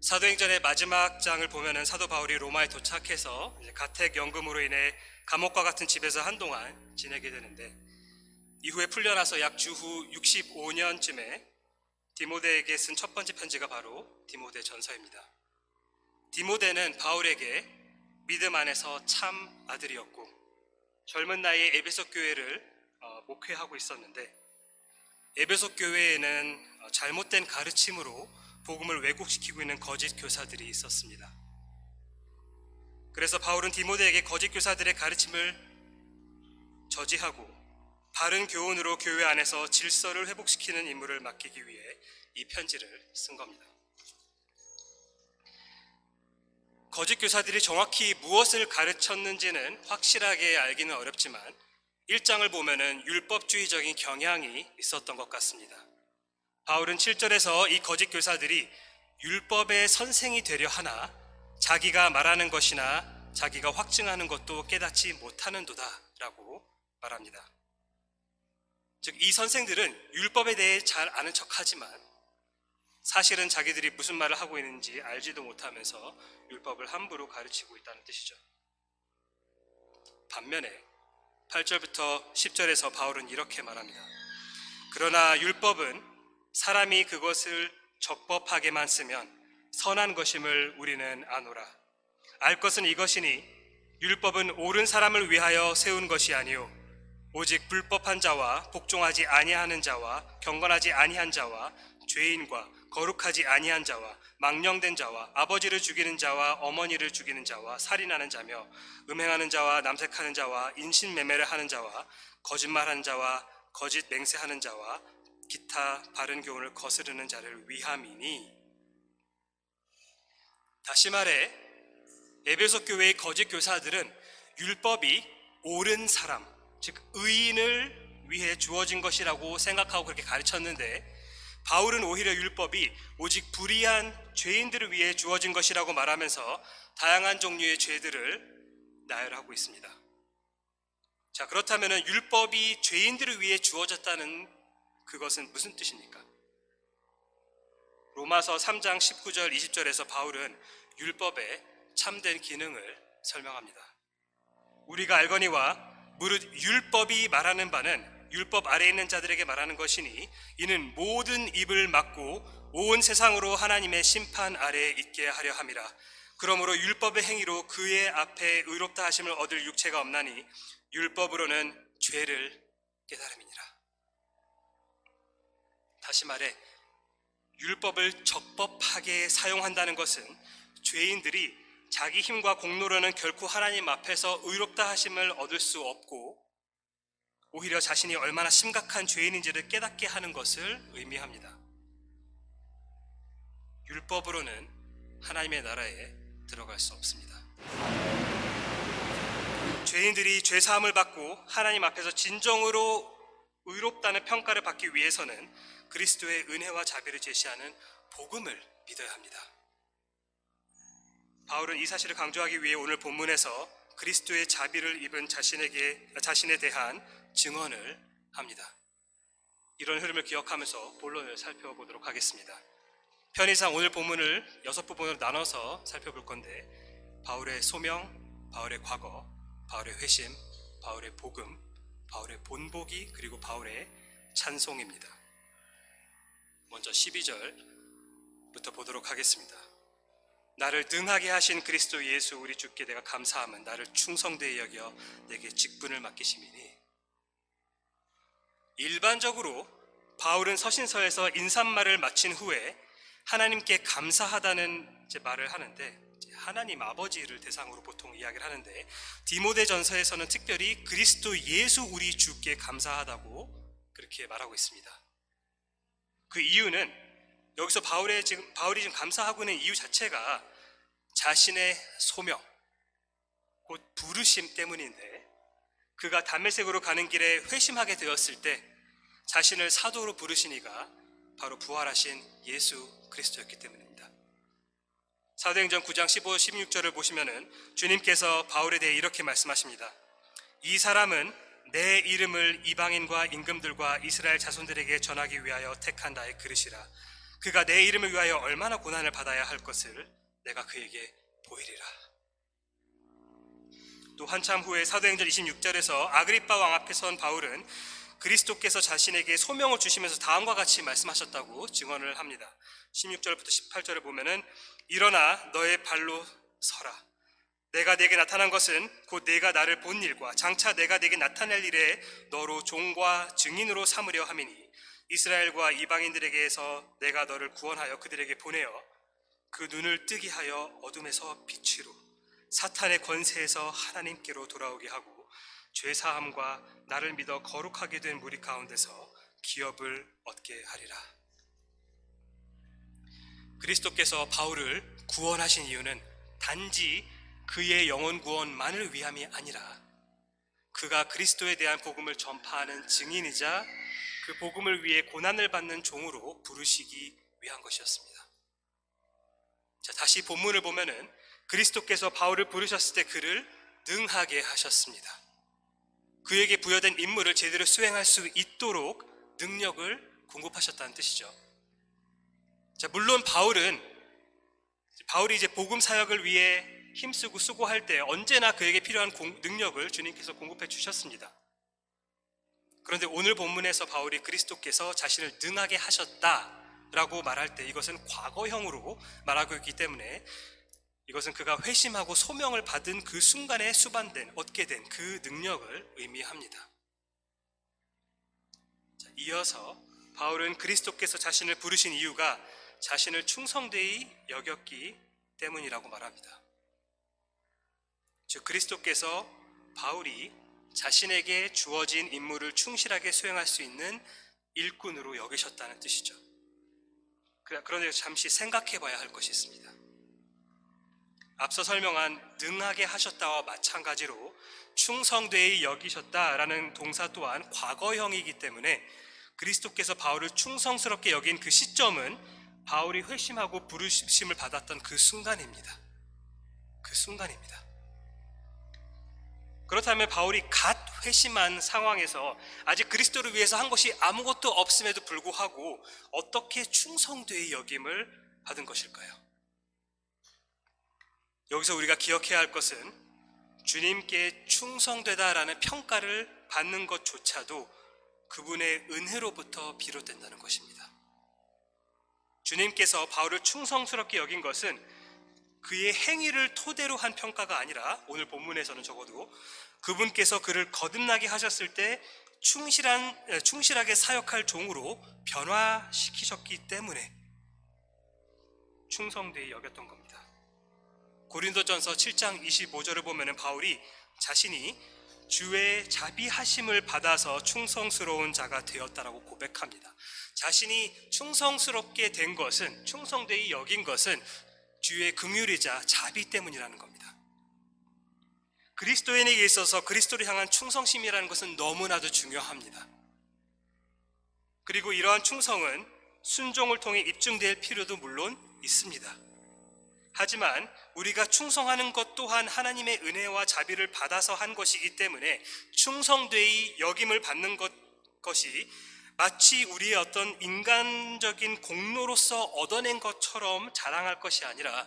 사도행전의 마지막 장을 보면은 사도 바울이 로마에 도착해서 가택 연금으로 인해 감옥과 같은 집에서 한동안 지내게 되는데, 이후에 풀려나서 약 주후 65년쯤에 디모데에게 쓴 첫 번째 편지가 바로 디모데 전서입니다. 디모데는 바울에게 믿음 안에서 참 아들이었고 젊은 나이에 에베소 교회를 목회하고 있었는데, 에베소 교회에는 잘못된 가르침으로 복음을 왜곡시키고 있는 거짓 교사들이 있었습니다. 그래서 바울은 디모데에게 거짓 교사들의 가르침을 저지하고 바른 교훈으로 교회 안에서 질서를 회복시키는 임무를 맡기기 위해 이 편지를 쓴 겁니다. 거짓 교사들이 정확히 무엇을 가르쳤는지는 확실하게 알기는 어렵지만 1장을 보면은 율법주의적인 경향이 있었던 것 같습니다. 바울은 7절에서 이 거짓 교사들이 율법의 선생이 되려 하나 자기가 말하는 것이나 자기가 확증하는 것도 깨닫지 못하는도다 라고 말합니다. 즉, 이 선생들은 율법에 대해 잘 아는 척하지만 사실은 자기들이 무슨 말을 하고 있는지 알지도 못하면서 율법을 함부로 가르치고 있다는 뜻이죠. 반면에 8절부터 10절에서 바울은 이렇게 말합니다. 그러나 율법은 사람이 그것을 적법하게만 쓰면 선한 것임을 우리는 아노라. 알 것은 이것이니 율법은 옳은 사람을 위하여 세운 것이 아니요 오직 불법한 자와 복종하지 아니하는 자와 경건하지 아니한 자와 죄인과 거룩하지 아니한 자와 망령된 자와 아버지를 죽이는 자와 어머니를 죽이는 자와 살인하는 자며 음행하는 자와 남색하는 자와 인신매매를 하는 자와 거짓말하는 자와 거짓 맹세하는 자와 기타 바른 교훈을 거스르는 자를 위함이니. 다시 말해 에베소 교회의 거짓 교사들은 율법이 옳은 사람, 즉 의인을 위해 주어진 것이라고 생각하고 그렇게 가르쳤는데, 바울은 오히려 율법이 오직 불의한 죄인들을 위해 주어진 것이라고 말하면서 다양한 종류의 죄들을 나열하고 있습니다. 자, 그렇다면 율법이 죄인들을 위해 주어졌다는 그것은 무슨 뜻입니까? 로마서 3장 19절 20절에서 바울은 율법의 참된 기능을 설명합니다. 우리가 알거니와 무릇 율법이 말하는 바는 율법 아래에 있는 자들에게 말하는 것이니 이는 모든 입을 막고 온 세상으로 하나님의 심판 아래에 있게 하려 함이라. 그러므로 율법의 행위로 그의 앞에 의롭다 하심을 얻을 육체가 없나니 율법으로는 죄를 깨달음이니라. 다시 말해 율법을 적법하게 사용한다는 것은 죄인들이 자기 힘과 공로로는 결코 하나님 앞에서 의롭다 하심을 얻을 수 없고 오히려 자신이 얼마나 심각한 죄인인지를 깨닫게 하는 것을 의미합니다. 율법으로는 하나님의 나라에 들어갈 수 없습니다. 죄인들이 죄사함을 받고 하나님 앞에서 진정으로 의롭다는 평가를 받기 위해서는 그리스도의 은혜와 자비를 제시하는 복음을 믿어야 합니다. 바울은 이 사실을 강조하기 위해 오늘 본문에서 그리스도의 자비를 입은 자신에 대한 증언을 합니다. 이런 흐름을 기억하면서 본론을 살펴보도록 하겠습니다. 편의상 오늘 본문을 6부분으로 나눠서 살펴볼 건데, 바울의 소명, 바울의 과거, 바울의 회심, 바울의 복음, 바울의 본보기, 그리고 바울의 찬송입니다. 먼저 12절부터 보도록 하겠습니다. 나를 능하게 하신 그리스도 예수 우리 주께 내가 감사함은 나를 충성되이 여겨 내게 직분을 맡기심이니. 일반적으로 바울은 서신서에서 인사말을 마친 후에 하나님께 감사하다는 말을 하는데, 하나님 아버지를 대상으로 보통 이야기를 하는데, 디모데 전서에서는 특별히 그리스도 예수 우리 주께 감사하다고 그렇게 말하고 있습니다. 그 이유는 여기서 바울이 지금 감사하고 있는 이유 자체가 자신의 소명, 곧 부르심 때문인데, 그가 담메색으로 가는 길에 회심하게 되었을 때 자신을 사도로 부르신 이가 바로 부활하신 예수 그리스도였기 때문입니다. 사도행전 9장 15, 16절을 보시면은 주님께서 바울에 대해 이렇게 말씀하십니다. 이 사람은 내 이름을 이방인과 임금들과 이스라엘 자손들에게 전하기 위하여 택한 나의 그릇이라. 그가 내 이름을 위하여 얼마나 고난을 받아야 할 것을 내가 그에게 보이리라. 또 한참 후에 사도행전 26절에서 아그리빠 왕 앞에 선 바울은 그리스도께서 자신에게 소명을 주시면서 다음과 같이 말씀하셨다고 증언을 합니다. 16절부터 18절을 보면은 일어나 너의 발로 서라. 내가 내게 나타난 것은 곧 내가 나를 본 일과 장차 내가 내게 나타낼 일에 너로 종과 증인으로 삼으려 함이니 이스라엘과 이방인들에게서 내가 너를 구원하여 그들에게 보내어 그 눈을 뜨게 하여 어둠에서 빛으로 사탄의 권세에서 하나님께로 돌아오게 하고 죄사함과 나를 믿어 거룩하게 된 무리 가운데서 기업을 얻게 하리라. 그리스도께서 바울을 구원하신 이유는 단지 그의 영혼 구원만을 위함이 아니라 그가 그리스도에 대한 복음을 전파하는 증인이자 그 복음을 위해 고난을 받는 종으로 부르시기 위한 것이었습니다. 자, 다시 본문을 보면은 그리스도께서 바울을 부르셨을 때 그를 능하게 하셨습니다. 그에게 부여된 임무를 제대로 수행할 수 있도록 능력을 공급하셨다는 뜻이죠. 자, 물론 바울이 이제 복음 사역을 위해 힘쓰고 수고할 때 언제나 그에게 필요한 능력을 주님께서 공급해 주셨습니다. 그런데 오늘 본문에서 바울이 그리스도께서 자신을 능하게 하셨다라고 말할 때 이것은 과거형으로 말하고 있기 때문에 이것은 그가 회심하고 소명을 받은 그 순간에 얻게 된 그 능력을 의미합니다. 자, 이어서 바울은 그리스도께서 자신을 부르신 이유가 자신을 충성되이 여겼기 때문이라고 말합니다. 즉 그리스도께서 바울이 자신에게 주어진 임무를 충실하게 수행할 수 있는 일꾼으로 여기셨다는 뜻이죠. 그런데 잠시 생각해 봐야 할 것이 있습니다. 앞서 설명한 능하게 하셨다와 마찬가지로 충성되이 여기셨다라는 동사 또한 과거형이기 때문에 그리스도께서 바울을 충성스럽게 여긴 그 시점은 바울이 회심하고 부르심을 받았던 그 순간입니다. 그 순간입니다. 그렇다면 바울이 갓 회심한 상황에서 아직 그리스도를 위해서 한 것이 아무것도 없음에도 불구하고 어떻게 충성되이 여김을 받은 것일까요? 여기서 우리가 기억해야 할 것은 주님께 충성되다라는 평가를 받는 것조차도 그분의 은혜로부터 비롯된다는 것입니다. 주님께서 바울을 충성스럽게 여긴 것은 그의 행위를 토대로 한 평가가 아니라 오늘 본문에서는 적어도 그분께서 그를 거듭나게 하셨을 때 충실하게 사역할 종으로 변화시키셨기 때문에 충성되이 여겼던 겁니다. 고린도전서 7장 25절을 보면 바울이 자신이 주의 자비하심을 받아서 충성스러운 자가 되었다라고 고백합니다. 자신이 충성스럽게 된 것은, 충성되이 여긴 것은 주의 긍휼이자 자비 때문이라는 겁니다. 그리스도인에게 있어서 그리스도를 향한 충성심이라는 것은 너무나도 중요합니다. 그리고 이러한 충성은 순종을 통해 입증될 필요도 물론 있습니다. 하지만 우리가 충성하는 것 또한 하나님의 은혜와 자비를 받아서 한 것이기 때문에 충성되이 여김을 받는 것이 마치 우리의 어떤 인간적인 공로로서 얻어낸 것처럼 자랑할 것이 아니라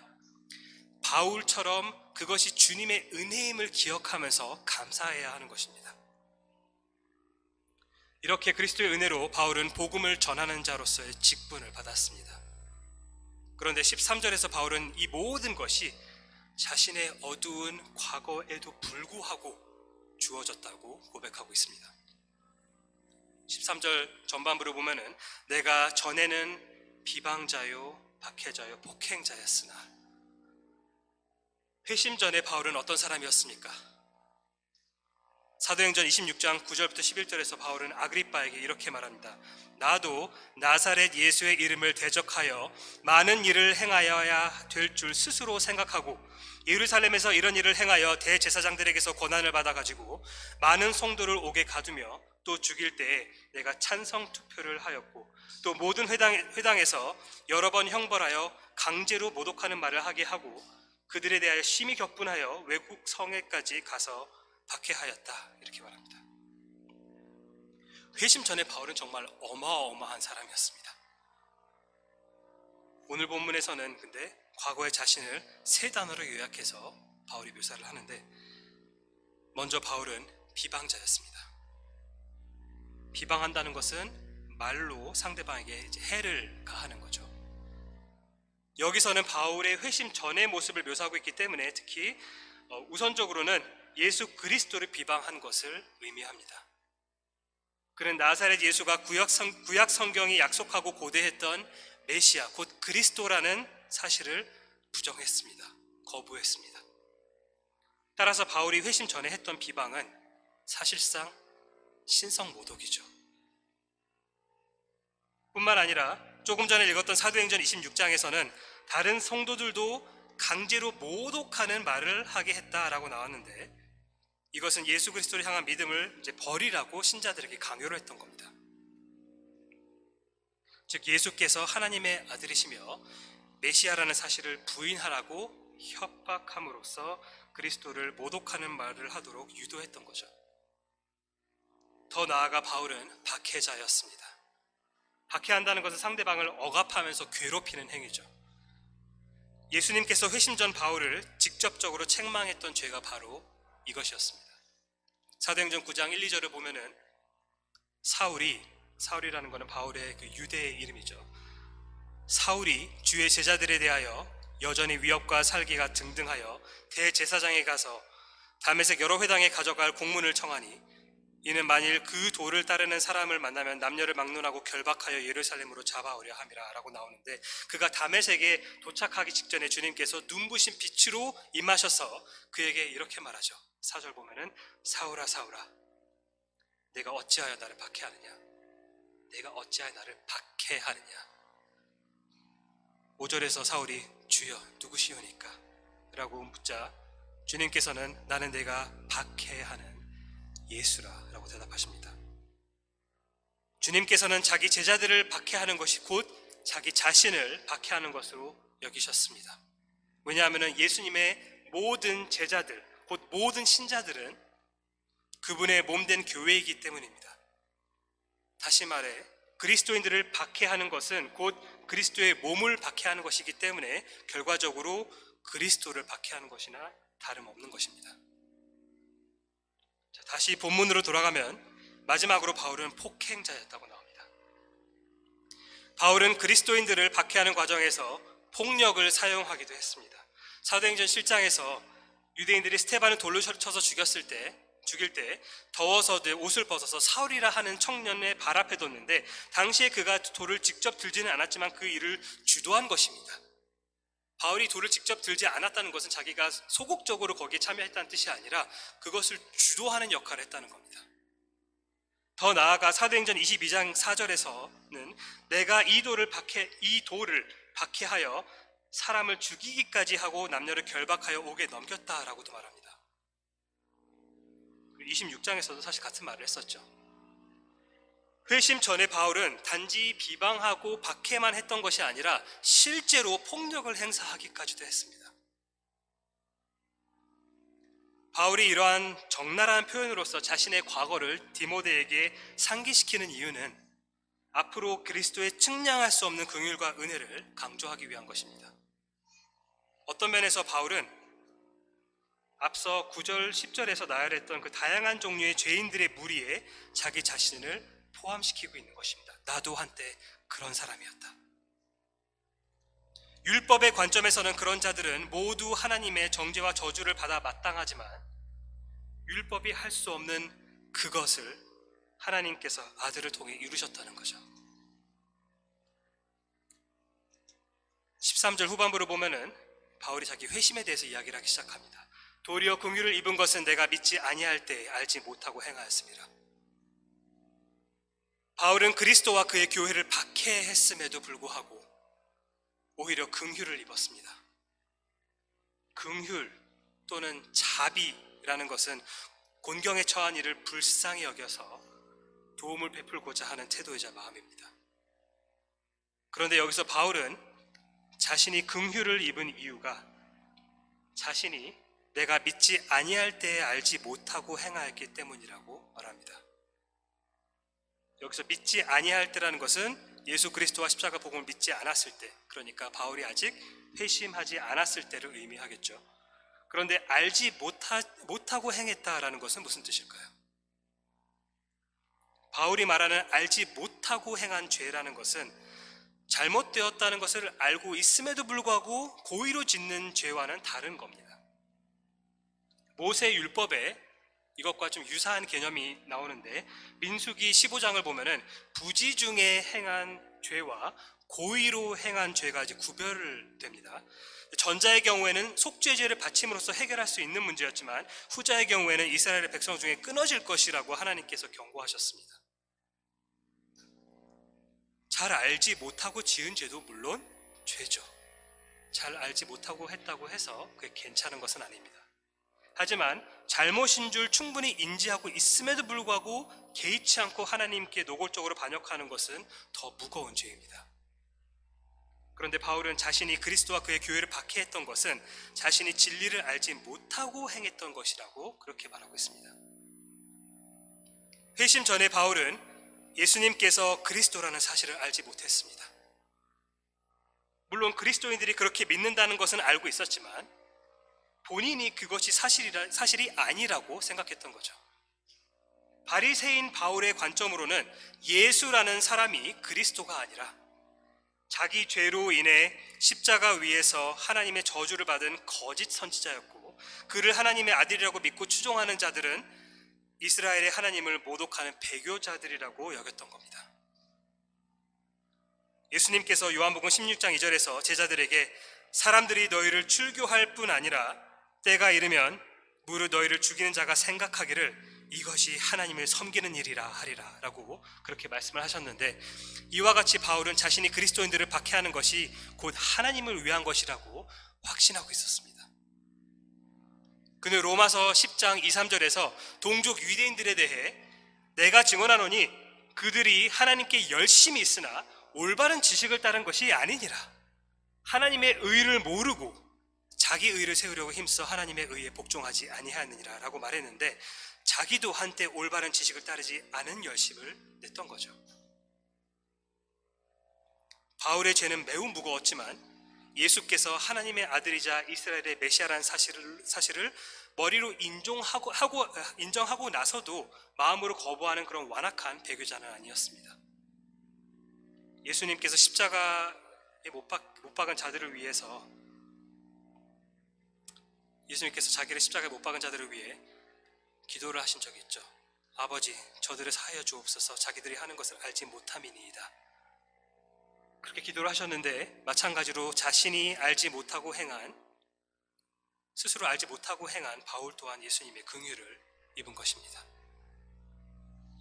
바울처럼 그것이 주님의 은혜임을 기억하면서 감사해야 하는 것입니다. 이렇게 그리스도의 은혜로 바울은 복음을 전하는 자로서의 직분을 받았습니다. 그런데 13절에서 바울은 이 모든 것이 자신의 어두운 과거에도 불구하고 주어졌다고 고백하고 있습니다. 13절 전반부를 보면은 내가 전에는 비방자요, 박해자요, 폭행자였으나 회심 전에 바울은 어떤 사람이었습니까? 사도행전 26장 9절부터 11절에서 바울은 아그리빠에게 이렇게 말합니다. 나도 나사렛 예수의 이름을 대적하여 많은 일을 행하여야 될 줄 스스로 생각하고 예루살렘에서 이런 일을 행하여 대제사장들에게서 권한을 받아가지고 많은 성도를 옥에 가두며 또 죽일 때에 내가 찬성 투표를 하였고 또 모든 회당에서 여러 번 형벌하여 강제로 모독하는 말을 하게 하고 그들에 대하여 심히 격분하여 외국 성에까지 가서 박해하였다. 이렇게 말합니다. 회심 전에 바울은 정말 어마어마한 사람이었습니다. 오늘 본문에서는 근데 과거의 자신을 세 단어로 요약해서 바울이 묘사를 하는데, 먼저 바울은 비방자였습니다. 비방한다는 것은 말로 상대방에게 이제 해를 가하는 거죠. 여기서는 바울의 회심 전의 모습을 묘사하고 있기 때문에 특히 우선적으로는 예수 그리스도를 비방한 것을 의미합니다. 그는 나사렛 예수가 구약 성경이 약속하고 고대했던 메시아 곧 그리스도라는 사실을 부정했습니다. 거부했습니다. 따라서 바울이 회심 전에 했던 비방은 사실상 신성 모독이죠. 뿐만 아니라 조금 전에 읽었던 사도행전 26장에서는 다른 성도들도 강제로 모독하는 말을 하게 했다라고 나왔는데, 이것은 예수 그리스도를 향한 믿음을 이제 버리라고 신자들에게 강요를 했던 겁니다. 즉 예수께서 하나님의 아들이시며 메시아라는 사실을 부인하라고 협박함으로써 그리스도를 모독하는 말을 하도록 유도했던 거죠. 더 나아가 바울은 박해자였습니다. 박해한다는 것은 상대방을 억압하면서 괴롭히는 행위죠. 예수님께서 회심 전 바울을 직접적으로 책망했던 죄가 바로 이것이었습니다. 사도행전 9장 1, 2절을 보면은 사울이라는 것은 바울의 그 유대의 이름이죠. 사울이 주의 제자들에 대하여 여전히 위협과 살기가 등등하여 대제사장에 가서 다메섹 여러 회당에 가져갈 공문을 청하니, 이는 만일 그 도를 따르는 사람을 만나면 남녀를 막론하고 결박하여 예루살렘으로 잡아오려 함이라 라고 나오는데, 그가 다메섹에 도착하기 직전에 주님께서 눈부신 빛으로 임하셔서 그에게 이렇게 말하죠. 4절 보면은 사울아 사울아 내가 어찌하여 나를 박해하느냐, 내가 어찌하여 나를 박해하느냐. 5절에서 사울이 주여 누구시오니까 라고 묻자 주님께서는 나는 내가 박해하는 예수라 라고 대답하십니다. 주님께서는 자기 제자들을 박해하는 것이 곧 자기 자신을 박해하는 것으로 여기셨습니다. 왜냐하면 예수님의 모든 제자들 곧 모든 신자들은 그분의 몸된 교회이기 때문입니다. 다시 말해 그리스도인들을 박해하는 것은 곧 그리스도의 몸을 박해하는 것이기 때문에 결과적으로 그리스도를 박해하는 것이나 다름없는 것입니다. 자, 다시 본문으로 돌아가면 마지막으로 바울은 폭행자였다고 나옵니다. 바울은 그리스도인들을 박해하는 과정에서 폭력을 사용하기도 했습니다. 사도행전 7장에서 유대인들이 스데반을 돌로 쳐서 죽일 때 더워서 옷을 벗어서 사울이라 하는 청년의 발 앞에 뒀는데, 당시에 그가 돌을 직접 들지는 않았지만 그 일을 주도한 것입니다. 바울이 돌을 직접 들지 않았다는 것은 자기가 소극적으로 거기에 참여했다는 뜻이 아니라 그것을 주도하는 역할을 했다는 겁니다. 더 나아가 사도행전 22장 4절에서는 내가 이 돌을 박해하여 사람을 죽이기까지 하고 남녀를 결박하여 옥에 넘겼다라고도 말합니다. 26장에서도 사실 같은 말을 했었죠. 회심 전에 바울은 단지 비방하고 박해만 했던 것이 아니라 실제로 폭력을 행사하기까지도 했습니다. 바울이 이러한 적나라한 표현으로서 자신의 과거를 디모데에게 상기시키는 이유는 앞으로 그리스도의 측량할 수 없는 긍휼과 은혜를 강조하기 위한 것입니다. 어떤 면에서 바울은 앞서 9절, 10절에서 나열했던 그 다양한 종류의 죄인들의 무리에 자기 자신을 포함시키고 있는 것입니다. 나도 한때 그런 사람이었다. 율법의 관점에서는 그런 자들은 모두 하나님의 정죄와 저주를 받아 마땅하지만 율법이 할 수 없는 그것을 하나님께서 아들을 통해 이루셨다는 거죠. 13절 후반부를 보면은 바울이 자기 회심에 대해서 이야기를 하기 시작합니다. 도리어 긍휼을 입은 것은 내가 믿지 아니할 때 알지 못하고 행하였습니다. 바울은 그리스도와 그의 교회를 박해했음에도 불구하고 오히려 긍휼을 입었습니다. 긍휼 또는 자비라는 것은 곤경에 처한 이를 불쌍히 여겨서 도움을 베풀고자 하는 태도이자 마음입니다. 그런데 여기서 바울은 자신이 긍휼을 입은 이유가 자신이 내가 믿지 아니할 때에 알지 못하고 행하였기 때문이라고 말합니다. 여기서 믿지 아니할 때라는 것은 예수 그리스도와 십자가 복음을 믿지 않았을 때, 그러니까 바울이 아직 회심하지 않았을 때를 의미하겠죠. 그런데 알지 못하고 행했다라는 것은 무슨 뜻일까요? 바울이 말하는 알지 못하고 행한 죄라는 것은 잘못되었다는 것을 알고 있음에도 불구하고 고의로 짓는 죄와는 다른 겁니다. 모세 율법에 이것과 좀 유사한 개념이 나오는데, 민수기 15장을 보면은 부지 중에 행한 죄와 고의로 행한 죄가 이제 구별됩니다. 전자의 경우에는 속죄죄를 바침으로써 해결할 수 있는 문제였지만, 후자의 경우에는 이스라엘의 백성 중에 끊어질 것이라고 하나님께서 경고하셨습니다. 잘 알지 못하고 지은 죄도 물론 죄죠. 잘 알지 못하고 했다고 해서 그게 괜찮은 것은 아닙니다. 하지만 잘못인 줄 충분히 인지하고 있음에도 불구하고 개의치 않고 하나님께 노골적으로 반역하는 것은 더 무거운 죄입니다. 그런데 바울은 자신이 그리스도와 그의 교회를 박해했던 것은 자신이 진리를 알지 못하고 행했던 것이라고 그렇게 말하고 있습니다. 회심 전에 바울은 예수님께서 그리스도라는 사실을 알지 못했습니다. 물론 그리스도인들이 그렇게 믿는다는 것은 알고 있었지만 본인이 그것이 사실이 아니라고 생각했던 거죠. 바리새인 바울의 관점으로는 예수라는 사람이 그리스도가 아니라 자기 죄로 인해 십자가 위에서 하나님의 저주를 받은 거짓 선지자였고, 그를 하나님의 아들이라고 믿고 추종하는 자들은 이스라엘의 하나님을 모독하는 배교자들이라고 여겼던 겁니다. 예수님께서 요한복음 16장 2절에서 제자들에게 사람들이 너희를 출교할 뿐 아니라 때가 이르면 무릇 너희를 죽이는 자가 생각하기를 이것이 하나님을 섬기는 일이라 하리라 라고 그렇게 말씀을 하셨는데, 이와 같이 바울은 자신이 그리스도인들을 박해하는 것이 곧 하나님을 위한 것이라고 확신하고 있었습니다. 그는 로마서 10장 2, 3절에서 동족 유대인들에 대해 내가 증언하노니 그들이 하나님께 열심히 있으나 올바른 지식을 따른 것이 아니니라. 하나님의 의를 모르고 자기 의를 세우려고 힘써 하나님의 의에 복종하지 아니하느니라 라고 말했는데, 자기도 한때 올바른 지식을 따르지 않은 열심을 냈던 거죠. 바울의 죄는 매우 무거웠지만 예수께서 하나님의 아들이자 이스라엘의 메시아라는 사실을 머리로 인정하고 나서도 마음으로 거부하는 그런 완악한 배교자는 아니었습니다. 예수님께서 십자가에 못 박은 자들을 위해서, 예수님께서 자기를 십자가에 못 박은 자들을 위해 기도를 하신 적이 있죠. 아버지, 저들을 사하여 주옵소서, 자기들이 하는 것을 알지 못함이니이다. 그렇게 기도를 하셨는데, 마찬가지로 자신이 스스로 알지 못하고 행한 바울 또한 예수님의 긍휼을 입은 것입니다.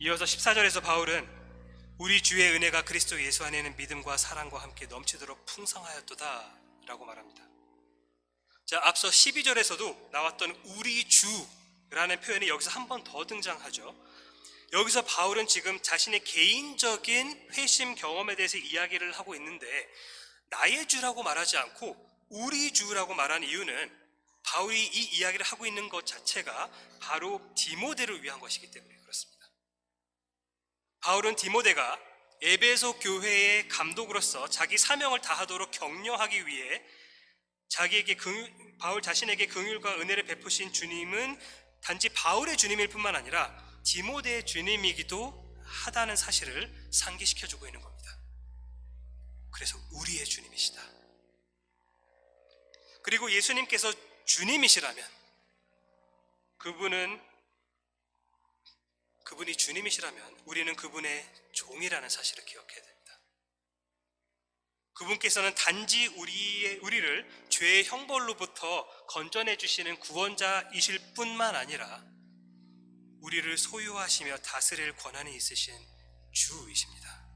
이어서 14절에서 바울은 우리 주의 은혜가 그리스도 예수 안에 있는 믿음과 사랑과 함께 넘치도록 풍성하였도다 라고 말합니다. 자, 앞서 12절에서도 나왔던 우리 주라는 표현이 여기서 한 번 더 등장하죠. 여기서 바울은 지금 자신의 개인적인 회심 경험에 대해서 이야기를 하고 있는데, 나의 주라고 말하지 않고 우리 주라고 말한 이유는 바울이 이 이야기를 하고 있는 것 자체가 바로 디모데를 위한 것이기 때문에 그렇습니다. 바울은 디모데가 에베소 교회의 감독으로서 자기 사명을 다하도록 격려하기 위해 바울 자신에게 긍휼과 은혜를 베푸신 주님은 단지 바울의 주님일 뿐만 아니라 디모데의 주님이기도 하다는 사실을 상기시켜주고 있는 겁니다. 그래서 우리의 주님이시다. 그리고 예수님께서 주님이시라면, 그분이 주님이시라면 우리는 그분의 종이라는 사실을 기억해야 됩니다. 그분께서는 단지 우리를 죄의 형벌로부터 건져내 주시는 구원자이실 뿐만 아니라 우리를 소유하시며 다스릴 권한이 있으신 주이십니다.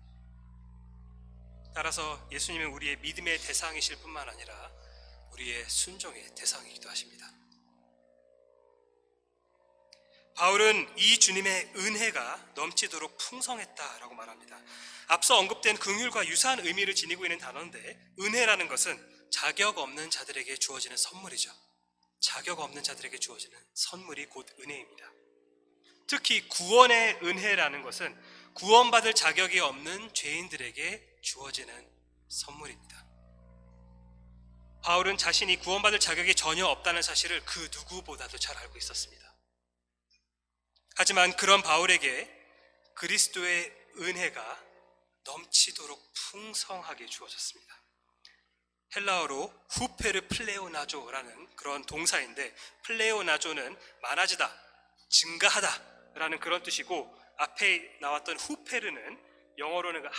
따라서 예수님은 우리의 믿음의 대상이실 뿐만 아니라 우리의 순종의 대상이기도 하십니다. 바울은 이 주님의 은혜가 넘치도록 풍성했다라고 말합니다. 앞서 언급된 긍휼과 유사한 의미를 지니고 있는 단어인데, 은혜라는 것은 자격 없는 자들에게 주어지는 선물이죠. 자격 없는 자들에게 주어지는 선물이 곧 은혜입니다. 특히 구원의 은혜라는 것은 구원받을 자격이 없는 죄인들에게 주어지는 선물입니다. 바울은 자신이 구원받을 자격이 전혀 없다는 사실을 그 누구보다도 잘 알고 있었습니다. 하지만 그런 바울에게 그리스도의 은혜가 넘치도록 풍성하게 주어졌습니다. 헬라어로 후페르 플레오나조라는 그런 동사인데, 플레오나조는 많아지다, 증가하다 라는 그런 뜻이고, 앞에 나왔던 후페르는 영어로는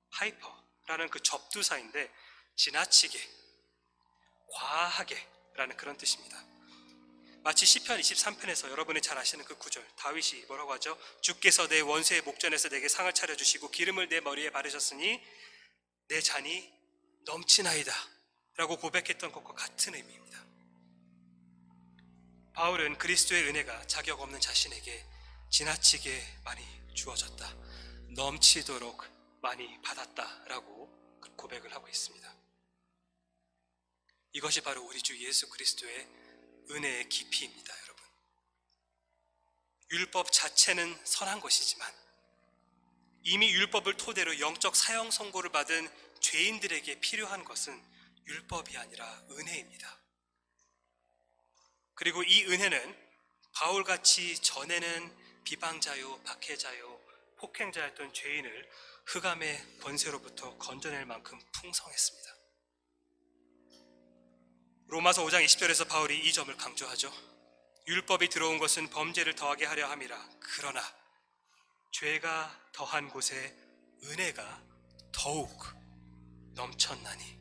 하이퍼라는 그 접두사인데 지나치게, 과하게 라는 그런 뜻입니다. 마치 시편 23편에서 여러분이 잘 아시는 그 구절, 다윗이 뭐라고 하죠? 주께서 내 원수의 목전에서 내게 상을 차려주시고 기름을 내 머리에 바르셨으니 내 잔이 넘치나이다 라고 고백했던 것과 같은 의미입니다. 바울은 그리스도의 은혜가 자격 없는 자신에게 지나치게 많이 주어졌다, 넘치도록 많이 받았다라고 고백을 하고 있습니다. 이것이 바로 우리 주 예수 그리스도의 은혜의 깊이입니다, 여러분. 율법 자체는 선한 것이지만 이미 율법을 토대로 영적 사형 선고를 받은 죄인들에게 필요한 것은 율법이 아니라 은혜입니다. 그리고 이 은혜는 바울같이 전에는 비방자요, 박해자요, 폭행자였던 죄인을 흑암의 권세로부터 건져낼 만큼 풍성했습니다. 로마서 5장 20절에서 바울이 이 점을 강조하죠. 율법이 들어온 것은 범죄를 더하게 하려 함이라. 그러나 죄가 더한 곳에 은혜가 더욱 넘쳤나니.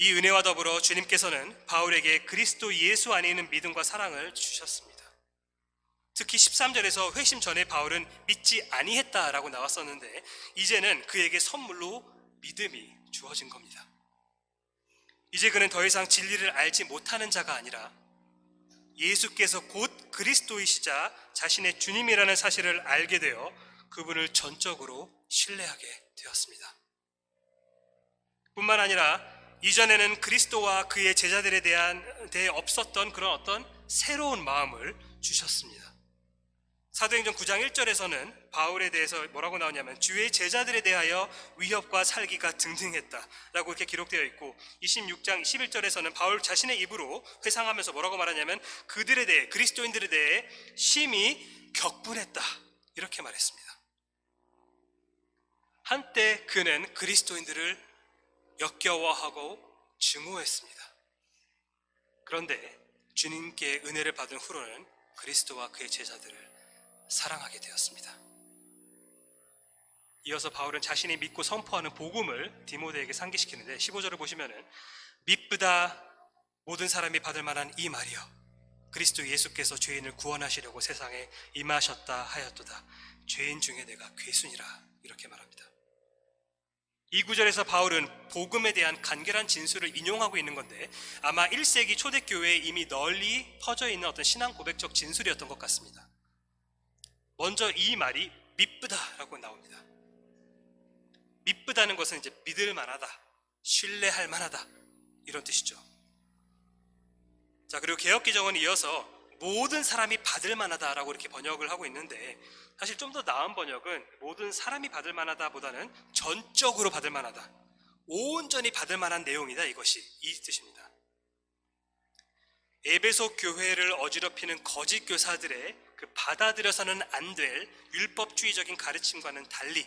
이 은혜와 더불어 주님께서는 바울에게 그리스도 예수 안에 있는 믿음과 사랑을 주셨습니다. 특히 13절에서 회심 전에 바울은 믿지 아니했다라고 나왔었는데 이제는 그에게 선물로 믿음이 주어진 겁니다. 이제 그는 더 이상 진리를 알지 못하는 자가 아니라 예수께서 곧 그리스도이시자 자신의 주님이라는 사실을 알게 되어 그분을 전적으로 신뢰하게 되었습니다. 뿐만 아니라 이전에는 그리스도와 그의 제자들에 대해 없었던 그런 어떤 새로운 마음을 주셨습니다. 사도행전 9장 1절에서는 바울에 대해서 뭐라고 나오냐면 주의 제자들에 대하여 위협과 살기가 등등했다라고 이렇게 기록되어 있고, 26장 11절에서는 바울 자신의 입으로 회상하면서 뭐라고 말하냐면 그들에 대해, 그리스도인들에 대해 심히 격분했다 이렇게 말했습니다. 한때 그는 그리스도인들을 역겨워하고 증오했습니다. 그런데 주님께 은혜를 받은 후로는 그리스도와 그의 제자들을 사랑하게 되었습니다. 이어서 바울은 자신이 믿고 선포하는 복음을 디모데에게 상기시키는데 15절을 보시면은 믿보다 모든 사람이 받을 만한 이 말이여 그리스도 예수께서 죄인을 구원하시려고 세상에 임하셨다 하였도다. 죄인 중에 내가 괴순이라 이렇게 말합니다. 이 구절에서 바울은 복음에 대한 간결한 진술을 인용하고 있는 건데 아마 1세기 초대교회에 이미 널리 퍼져 있는 어떤 신앙 고백적 진술이었던 것 같습니다. 먼저 이 말이 믿보다라고 나옵니다. 믿보다는 것은 이제 믿을 만하다, 신뢰할 만하다 이런 뜻이죠. 자, 그리고 개역기정은 이어서 모든 사람이 받을 만하다라고 이렇게 번역을 하고 있는데 사실 좀 더 나은 번역은 모든 사람이 받을 만하다 보다는 전적으로 받을 만하다, 온전히 받을 만한 내용이다, 이것이 이 뜻입니다. 에베소 교회를 어지럽히는 거짓 교사들의 그 받아들여서는 안 될 율법주의적인 가르침과는 달리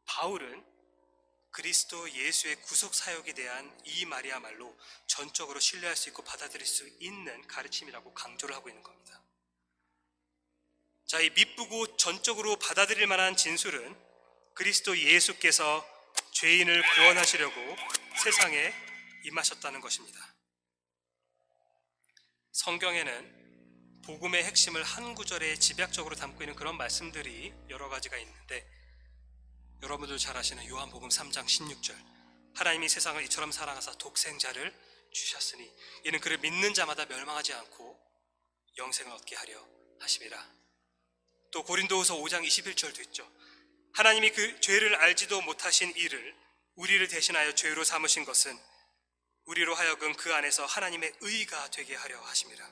바울은 그리스도 예수의 구속 사역에 대한 이 말이야말로 전적으로 신뢰할 수 있고 받아들일 수 있는 가르침이라고 강조를 하고 있는 겁니다. 자, 이 믿고 전적으로 받아들일 만한 진술은 그리스도 예수께서 죄인을 구원하시려고 세상에 임하셨다는 것입니다. 성경에는 복음의 핵심을 한 구절에 집약적으로 담고 있는 그런 말씀들이 여러 가지가 있는데 여러분들 잘 아시는 요한복음 3장 16절 하나님이 세상을 이처럼 사랑하사 독생자를 주셨으니 이는 그를 믿는 자마다 멸망하지 않고 영생을 얻게 하려 하심이라. 또 고린도후서 5장 21절도 있죠. 하나님이 그 죄를 알지도 못하신 이를 우리를 대신하여 죄로 삼으신 것은 우리로 하여금 그 안에서 하나님의 의가 되게 하려 하심이라.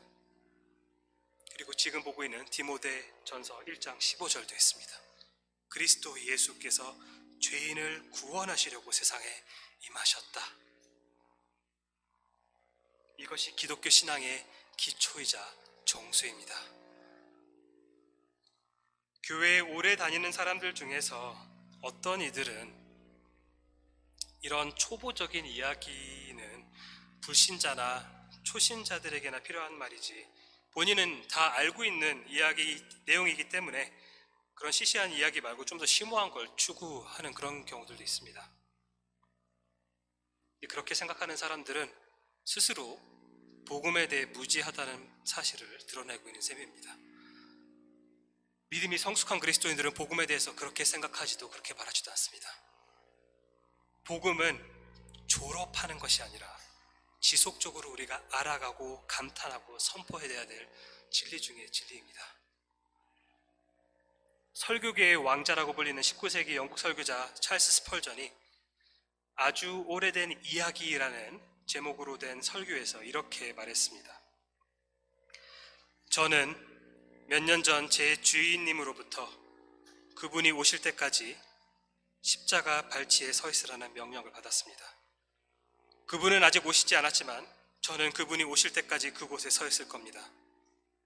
그리고 지금 보고 있는 디모데전서 1장 15절도 있습니다. 그리스도 예수께서 죄인을 구원하시려고 세상에 임하셨다. 이것이 기독교 신앙의 기초이자 정수입니다. 교회에 오래 다니는 사람들 중에서 어떤 이들은 이런 초보적인 이야기는 불신자나 초신자들에게나 필요한 말이지 본인은 다 알고 있는 이야기 내용이기 때문에 그런 시시한 이야기 말고 좀 더 심오한 걸 추구하는 그런 경우들도 있습니다. 그렇게 생각하는 사람들은 스스로 복음에 대해 무지하다는 사실을 드러내고 있는 셈입니다. 믿음이 성숙한 그리스도인들은 복음에 대해서 그렇게 생각하지도 그렇게 말하지도 않습니다. 복음은 졸업하는 것이 아니라 지속적으로 우리가 알아가고 감탄하고 선포해야 될 진리 중의 진리입니다. 설교계의 왕자라고 불리는 19세기 영국 설교자 찰스 스펄전이 아주 오래된 이야기라는 제목으로 된 설교에서 이렇게 말했습니다. 저는 몇 년 전 제 주인님으로부터 그분이 오실 때까지 십자가 발치에 서 있으라는 명령을 받았습니다. 그분은 아직 오시지 않았지만 저는 그분이 오실 때까지 그곳에 서 있을 겁니다.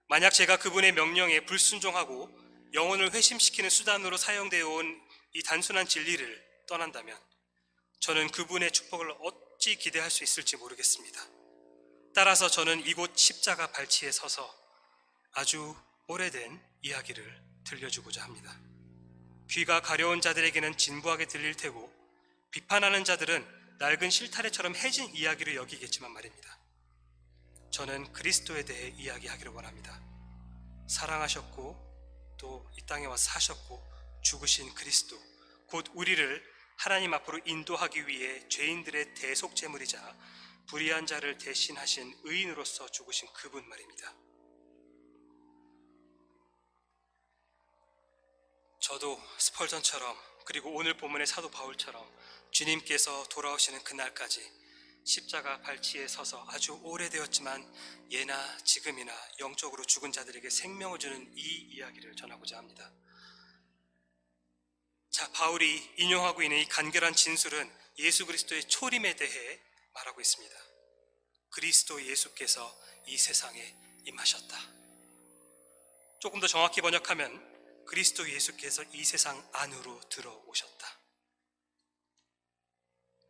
만약 제가 그분의 명령에 불순종하고 영혼을 회심시키는 수단으로 사용되어 온 이 단순한 진리를 떠난다면 저는 그분의 축복을 어찌 기대할 수 있을지 모르겠습니다. 따라서 저는 이곳 십자가 발치에 서서 아주 오래된 이야기를 들려주고자 합니다. 귀가 가려운 자들에게는 진부하게 들릴 테고 비판하는 자들은 낡은 실타래처럼 해진 이야기로 여기겠지만 말입니다. 저는 그리스도에 대해 이야기하기를 원합니다. 사랑하셨고 또 이 땅에 와서 사셨고 죽으신 그리스도, 곧 우리를 하나님 앞으로 인도하기 위해 죄인들의 대속제물이자 불의한 자를 대신하신 의인으로서 죽으신 그분 말입니다. 저도 스펄전처럼 그리고 오늘 본문의 사도 바울처럼 주님께서 돌아오시는 그날까지 십자가 발치에 서서 아주 오래되었지만 예나 지금이나 영적으로 죽은 자들에게 생명을 주는 이 이야기를 전하고자 합니다. 자, 바울이 인용하고 있는 이 간결한 진술은 예수 그리스도의 초림에 대해 말하고 있습니다. 그리스도 예수께서 이 세상에 임하셨다. 조금 더 정확히 번역하면 그리스도 예수께서 이 세상 안으로 들어오셨다.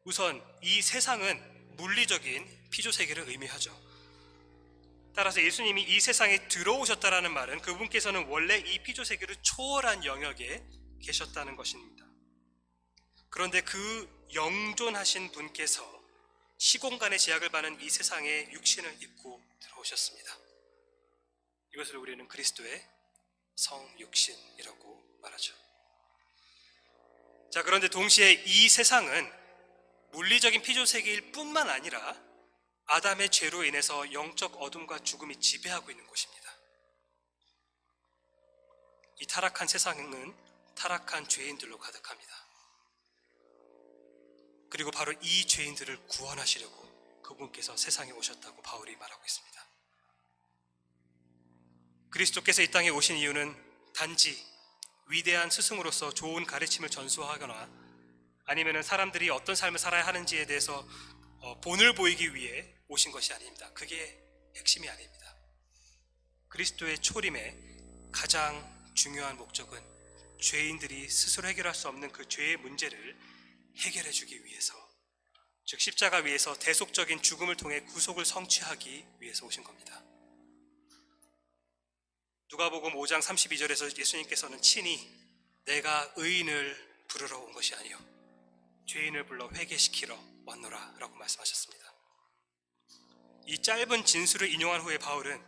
우선 이 세상은 물리적인 피조세계를 의미하죠. 따라서 예수님이 이 세상에 들어오셨다라는 말은 그분께서는 원래 이 피조세계를 초월한 영역에 계셨다는 것입니다. 그런데 그 영존하신 분께서 시공간의 제약을 받는 이 세상에 육신을 입고 들어오셨습니다. 이것을 우리는 그리스도의 성육신이라고 말하죠. 자, 그런데 동시에 이 세상은 물리적인 피조세계일 뿐만 아니라 아담의 죄로 인해서 영적 어둠과 죽음이 지배하고 있는 곳입니다. 이 타락한 세상은 타락한 죄인들로 가득합니다. 그리고 바로 이 죄인들을 구원하시려고 그분께서 세상에 오셨다고 바울이 말하고 있습니다. 그리스도께서 이 땅에 오신 이유는 단지 위대한 스승으로서 좋은 가르침을 전수하거나 아니면 사람들이 어떤 삶을 살아야 하는지에 대해서 본을 보이기 위해 오신 것이 아닙니다. 그게 핵심이 아닙니다. 그리스도의 초림의 가장 중요한 목적은 죄인들이 스스로 해결할 수 없는 그 죄의 문제를 해결해 주기 위해서, 즉 십자가 위에서 대속적인 죽음을 통해 구속을 성취하기 위해서 오신 겁니다. 누가복음 5장 32절에서 예수님께서는 친히 내가 의인을 부르러 온 것이 아니요 죄인을 불러 회개시키러 왔노라 라고 말씀하셨습니다. 이 짧은 진술을 인용한 후에 바울은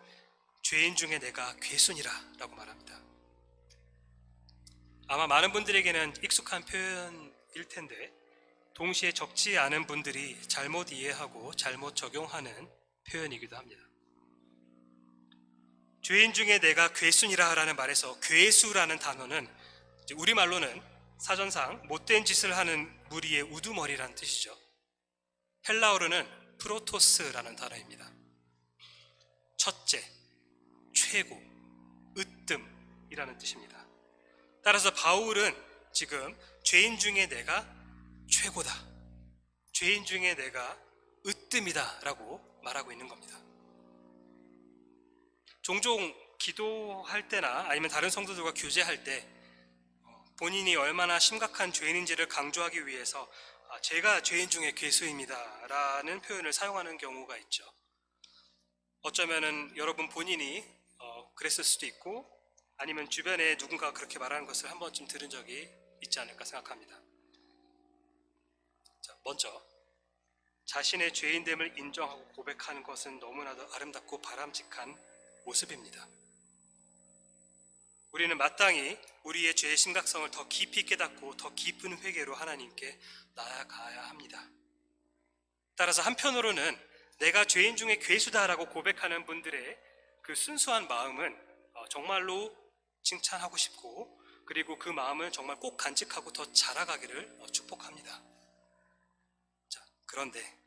죄인 중에 내가 괴순이라 라고 말합니다. 아마 많은 분들에게는 익숙한 표현일 텐데 동시에 적지 않은 분들이 잘못 이해하고 잘못 적용하는 표현이기도 합니다. 죄인 중에 내가 괴순이라 라는 말에서 괴수라는 단어는 우리말로는 사전상 못된 짓을 하는 무리의 우두머리라는 뜻이죠. 헬라어로는 프로토스라는 단어입니다. 첫째, 최고, 으뜸이라는 뜻입니다. 따라서 바울은 지금 죄인 중에 내가 최고다, 죄인 중에 내가 으뜸이다 라고 말하고 있는 겁니다. 종종 기도할 때나 아니면 다른 성도들과 교제할 때 본인이 얼마나 심각한 죄인인지를 강조하기 위해서 제가 죄인 중에 괴수입니다 라는 표현을 사용하는 경우가 있죠. 어쩌면은 여러분 본인이 그랬을 수도 있고 아니면 주변에 누군가 그렇게 말하는 것을 한 번쯤 들은 적이 있지 않을까 생각합니다. 자, 먼저 자신의 죄인됨을 인정하고 고백하는 것은 너무나도 아름답고 바람직한 모습입니다. 우리는 마땅히 우리의 죄의 심각성을 더 깊이 깨닫고 더 깊은 회개로 하나님께 나아가야 합니다. 따라서 한편으로는 내가 죄인 중에 괴수다라고 고백하는 분들의 그 순수한 마음은 정말로 칭찬하고 싶고, 그리고 그 마음을 정말 꼭 간직하고 더 자라가기를 축복합니다. 자, 그런데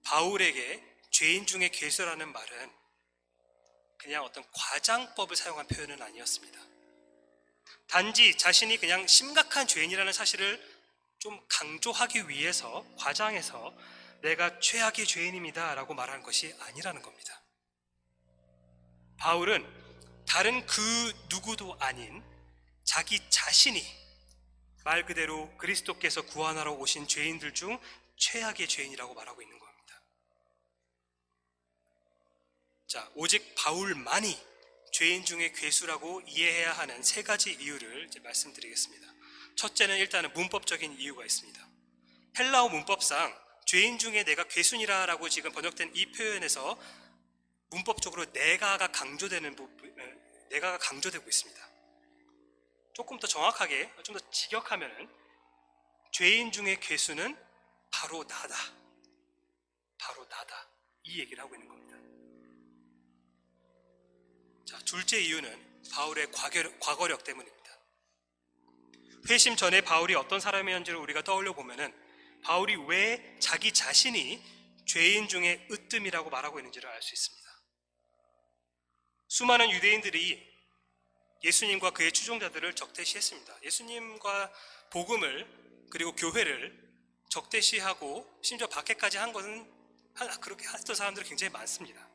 바울에게 죄인 중에 괴수라는 말은 그냥 어떤 과장법을 사용한 표현은 아니었습니다. 단지 자신이 그냥 심각한 죄인이라는 사실을 좀 강조하기 위해서 과장해서 내가 최악의 죄인입니다 라고 말하는 것이 아니라는 겁니다. 바울은 다른 그 누구도 아닌 자기 자신이 말 그대로 그리스도께서 구원하러 오신 죄인들 중 최악의 죄인이라고 말하고 있는 겁니다. 자, 오직 바울만이 죄인 중에 괴수라고 이해해야 하는 세 가지 이유를 이제 말씀드리겠습니다. 첫째는 일단은 문법적인 이유가 있습니다. 헬라어 문법상 죄인 중에 내가 괴순이라 라고 지금 번역된 이 표현에서 문법적으로 내가가 강조되고 있습니다. 조금 더 정확하게, 좀 더 직역하면은 죄인 중에 괴수는 바로 나다, 바로 나다, 이 얘기를 하고 있는 겁니다. 자, 둘째 이유는 바울의 과거력 때문입니다. 회심 전에 바울이 어떤 사람이었는지를 우리가 떠올려 보면은 바울이 왜 자기 자신이 죄인 중에 으뜸이라고 말하고 있는지를 알 수 있습니다. 수많은 유대인들이 예수님과 그의 추종자들을 적대시했습니다. 예수님과 복음을 그리고 교회를 적대시하고 심지어 박해까지 한 것은 그렇게 했던 사람들이 굉장히 많습니다.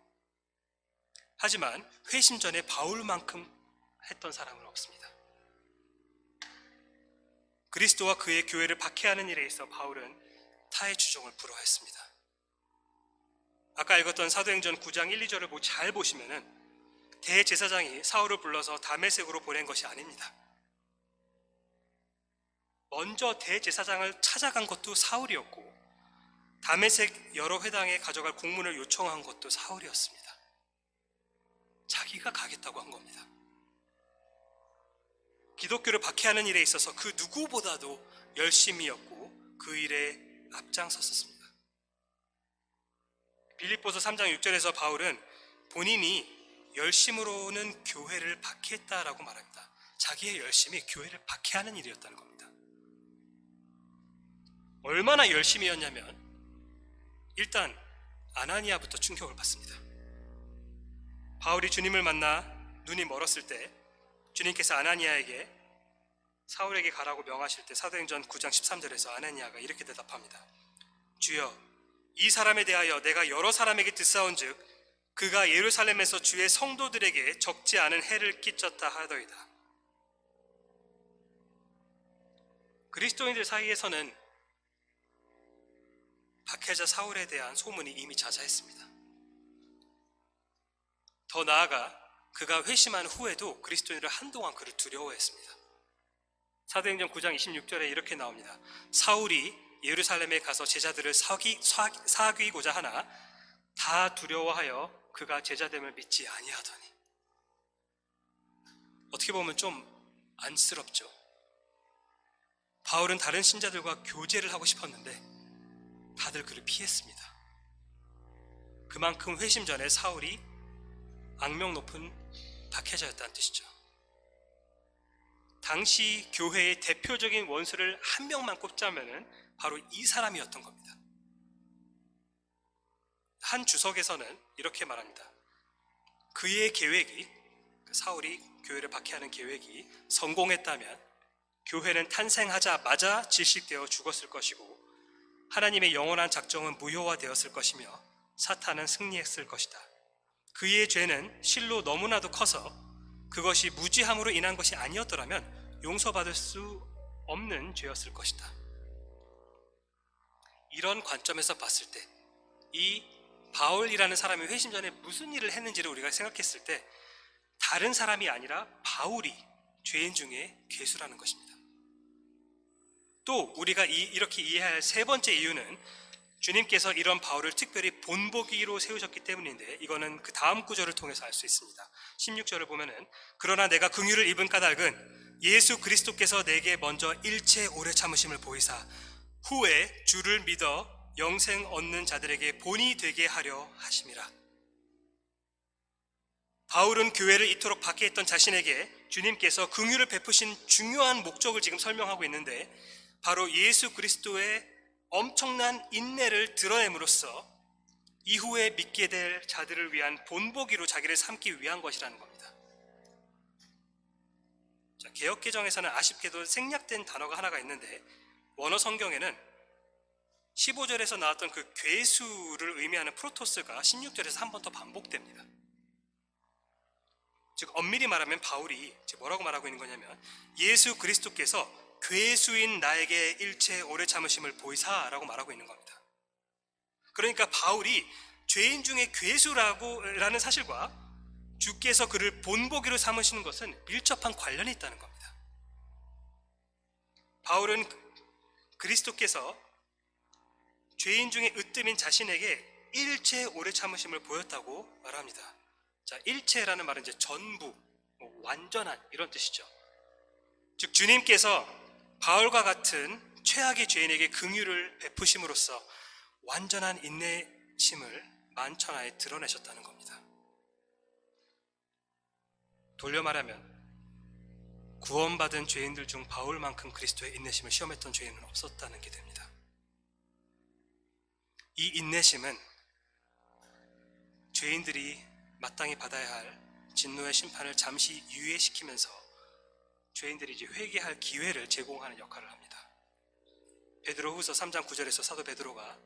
하지만 회심 전에 바울만큼 했던 사람은 없습니다. 그리스도와 그의 교회를 박해하는 일에 있어 바울은 타의 추종을 불허했습니다. 아까 읽었던 사도행전 9장 1, 2절을 잘 보시면은 대제사장이 사울을 불러서 다메섹으로 보낸 것이 아닙니다. 먼저 대제사장을 찾아간 것도 사울이었고 다메섹 여러 회당에 가져갈 공문을 요청한 것도 사울이었습니다. 자기가 가겠다고 한 겁니다. 기독교를 박해하는 일에 있어서 그 누구보다도 열심이었고 그 일에 앞장섰습니다. 빌립보서 3장 6절에서 바울은 본인이 열심으로는 교회를 박해했다라고 말합니다. 자기의 열심이 교회를 박해하는 일이었다는 겁니다. 얼마나 열심이었냐면 일단 아나니아부터 충격을 받습니다. 바울이 주님을 만나 눈이 멀었을 때 주님께서 아나니아에게 사울에게 가라고 명하실 때 사도행전 9장 13절에서 아나니아가 이렇게 대답합니다. 주여, 이 사람에 대하여 내가 여러 사람에게 듣사온즉 그가 예루살렘에서 주의 성도들에게 적지 않은 해를 끼쳤다 하더이다. 그리스도인들 사이에서는 박해자 사울에 대한 소문이 이미 자자했습니다. 더 나아가 그가 회심한 후에도 그리스도인들은 한동안 그를 두려워했습니다. 사도행전 9장 26절에 이렇게 나옵니다. 사울이 예루살렘에 가서 제자들을 사귀고자 하나 다 두려워하여 그가 제자됨을 믿지 아니하더니. 어떻게 보면 좀 안쓰럽죠. 바울은 다른 신자들과 교제를 하고 싶었는데 다들 그를 피했습니다. 그만큼 회심 전에 사울이 악명 높은 박해자였다는 뜻이죠. 당시 교회의 대표적인 원수를 한 명만 꼽자면은 바로 이 사람이었던 겁니다. 한 주석에서는 이렇게 말합니다. 그의 계획이, 사울이 교회를 박해하는 계획이 성공했다면 교회는 탄생하자마자 질식되어 죽었을 것이고 하나님의 영원한 작정은 무효화되었을 것이며 사탄은 승리했을 것이다. 그의 죄는 실로 너무나도 커서 그것이 무지함으로 인한 것이 아니었더라면 용서받을 수 없는 죄였을 것이다. 이런 관점에서 봤을 때 이 바울이라는 사람이 회심 전에 무슨 일을 했는지를 우리가 생각했을 때 다른 사람이 아니라 바울이 죄인 중에 괴수라는 것입니다. 또 우리가 이렇게 이해할 세 번째 이유는 주님께서 이런 바울을 특별히 본보기로 세우셨기 때문인데, 이거는 그 다음 구절을 통해서 알 수 있습니다. 16절을 보면은 그러나 내가 긍휼을 입은 까닭은 예수 그리스도께서 내게 먼저 일체 오래 참으심을 보이사 후에 주를 믿어 영생 얻는 자들에게 본이 되게 하려 하심이라. 바울은 교회를 이토록 박해했던 자신에게 주님께서 긍휼을 베푸신 중요한 목적을 지금 설명하고 있는데, 바로 예수 그리스도의 엄청난 인내를 드러냄으로써 이후에 믿게 될 자들을 위한 본보기로 자기를 삼기 위한 것이라는 겁니다. 자, 개역개정에서는 아쉽게도 생략된 단어가 하나가 있는데, 원어 성경에는 15절에서 나왔던 그 괴수를 의미하는 프로토스가 16절에서 한 번 더 반복됩니다. 즉 엄밀히 말하면 바울이 뭐라고 말하고 있는 거냐면, 예수 그리스도께서 괴수인 나에게 일체 오래 참으심을 보이사라고 말하고 있는 겁니다. 그러니까 바울이 죄인 중에 괴수라는 사실과 주께서 그를 본보기로 삼으시는 것은 밀접한 관련이 있다는 겁니다. 바울은 그리스도께서 죄인 중에 으뜸인 자신에게 일체 오래 참으심을 보였다고 말합니다. 자, 일체라는 말은 이제 전부, 완전한 이런 뜻이죠. 즉 주님께서 바울과 같은 최악의 죄인에게 긍휼을 베푸심으로써 완전한 인내심을 만천하에 드러내셨다는 겁니다. 돌려 말하면 구원받은 죄인들 중 바울만큼 그리스도의 인내심을 시험했던 죄인은 없었다는 게 됩니다. 이 인내심은 죄인들이 마땅히 받아야 할 진노의 심판을 잠시 유예시키면서 죄인들이 이제 회개할 기회를 제공하는 역할을 합니다. 베드로후서 3장 9절에서 사도 베드로가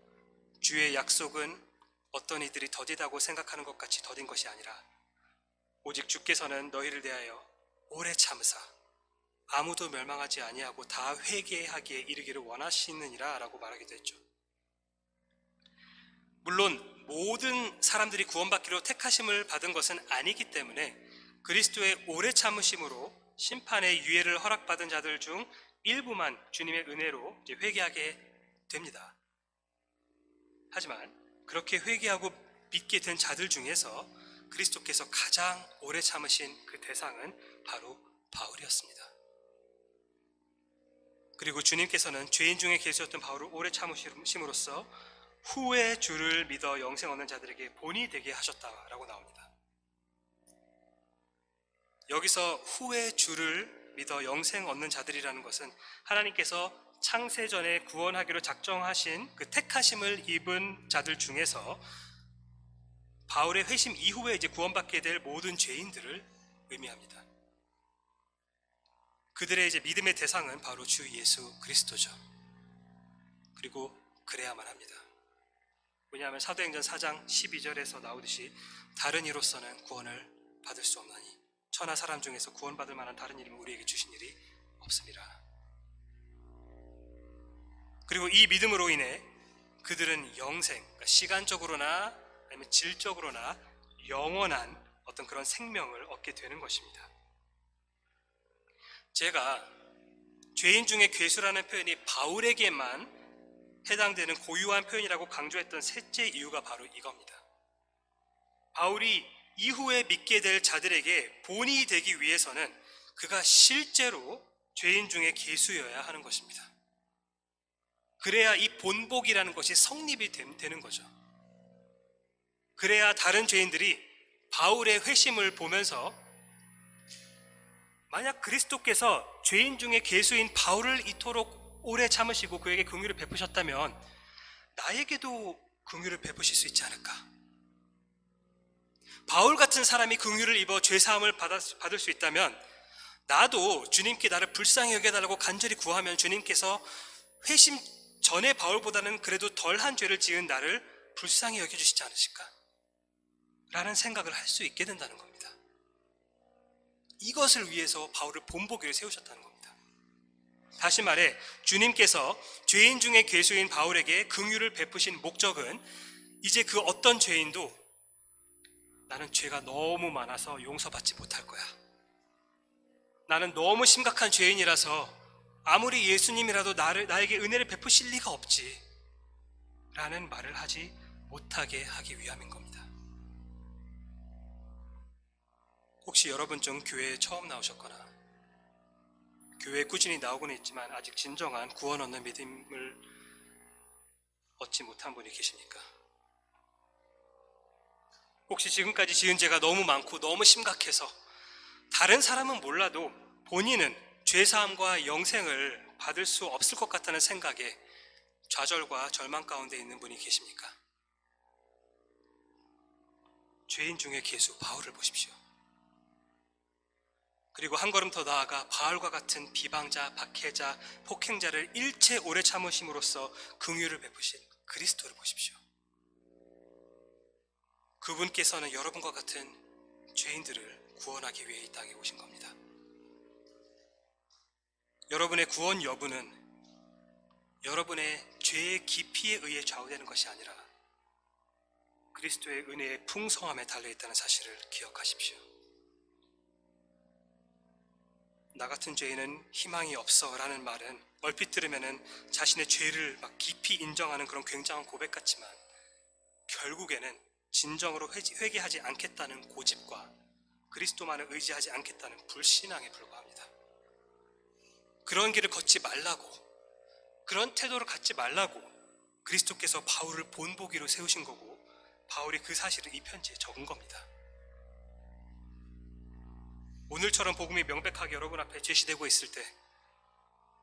주의 약속은 어떤 이들이 더디다고 생각하는 것 같이 더딘 것이 아니라 오직 주께서는 너희를 대하여 오래 참으사 아무도 멸망하지 아니하고 다 회개하기에 이르기를 원하시느니라 라고 말하기도 했죠. 물론 모든 사람들이 구원받기로 택하심을 받은 것은 아니기 때문에 그리스도의 오래 참으심으로 심판의 유예를 허락받은 자들 중 일부만 주님의 은혜로 이제 회개하게 됩니다. 하지만 그렇게 회개하고 믿게 된 자들 중에서 그리스도께서 가장 오래 참으신 그 대상은 바로 바울이었습니다. 그리고 주님께서는 죄인 중에 계셨던 바울을 오래 참으심으로써 후에 주를 믿어 영생 얻는 자들에게 본이 되게 하셨다라고 나옵니다. 여기서 후에 주를 믿어 영생 얻는 자들이라는 것은 하나님께서 창세전에 구원하기로 작정하신 그 택하심을 입은 자들 중에서 바울의 회심 이후에 이제 구원받게 될 모든 죄인들을 의미합니다. 그들의 이제 믿음의 대상은 바로 주 예수 그리스도죠. 그리고 그래야만 합니다. 왜냐하면 사도행전 4장 12절에서 나오듯이 다른 이로서는 구원을 받을 수 없나니 천하 사람 중에서 구원받을 만한 다른 이름을 우리에게 주신 일이 없습니다. 그리고 이 믿음으로 인해 그들은 영생, 그러니까 시간적으로나 아니면 질적으로나 영원한 어떤 그런 생명을 얻게 되는 것입니다. 제가 죄인 중에 괴수라는 표현이 바울에게만 해당되는 고유한 표현이라고 강조했던 셋째 이유가 바로 이겁니다. 바울이 이후에 믿게 될 자들에게 본이 되기 위해서는 그가 실제로 죄인 중에 괴수여야 하는 것입니다. 그래야 이 본복이라는 것이 성립이 되는 거죠. 그래야 다른 죄인들이 바울의 회심을 보면서 만약 그리스도께서 죄인 중에 괴수인 바울을 이토록 오래 참으시고 그에게 긍휼을 베푸셨다면 나에게도 긍휼을 베푸실 수 있지 않을까? 바울 같은 사람이 긍휼을 입어 죄사함을 받을 수 있다면 나도 주님께 나를 불쌍히 여겨달라고 간절히 구하면 주님께서 회심 전에 바울보다는 그래도 덜한 죄를 지은 나를 불쌍히 여겨주시지 않으실까? 라는 생각을 할 수 있게 된다는 겁니다. 이것을 위해서 바울을 본보기로 세우셨다는 겁니다. 다시 말해 주님께서 죄인 중에 괴수인 바울에게 긍휼을 베푸신 목적은 이제 그 어떤 죄인도 나는 죄가 너무 많아서 용서받지 못할 거야. 나는 너무 심각한 죄인이라서 아무리 예수님이라도 나에게 은혜를 베푸실 리가 없지 라는 말을 하지 못하게 하기 위함인 겁니다. 혹시 여러분 중 교회에 처음 나오셨거나 교회에 꾸준히 나오고는 있지만 아직 진정한 구원 얻는 믿음을 얻지 못한 분이 계십니까? 혹시 지금까지 지은 죄가 너무 많고 너무 심각해서 다른 사람은 몰라도 본인은 죄사함과 영생을 받을 수 없을 것 같다는 생각에 좌절과 절망 가운데 있는 분이 계십니까? 죄인 중에 괴수 바울을 보십시오. 그리고 한 걸음 더 나아가 바울과 같은 비방자, 박해자, 폭행자를 일체 오래 참으심으로써 긍휼을 베푸신 그리스도를 보십시오. 그분께서는 여러분과 같은 죄인들을 구원하기 위해 이 땅에 오신 겁니다. 여러분의 구원 여부는 여러분의 죄의 깊이에 의해 좌우되는 것이 아니라 그리스도의 은혜의 풍성함에 달려있다는 사실을 기억하십시오. 나 같은 죄인은 희망이 없어 라는 말은 얼핏 들으면 자신의 죄를 막 깊이 인정하는 그런 굉장한 고백 같지만 결국에는 진정으로 회개하지 않겠다는 고집과 그리스도만을 의지하지 않겠다는 불신앙에 불과합니다. 그런 길을 걷지 말라고, 그런 태도를 갖지 말라고 그리스도께서 바울을 본보기로 세우신 거고 바울이 그 사실을 이 편지에 적은 겁니다. 오늘처럼 복음이 명백하게 여러분 앞에 제시되고 있을 때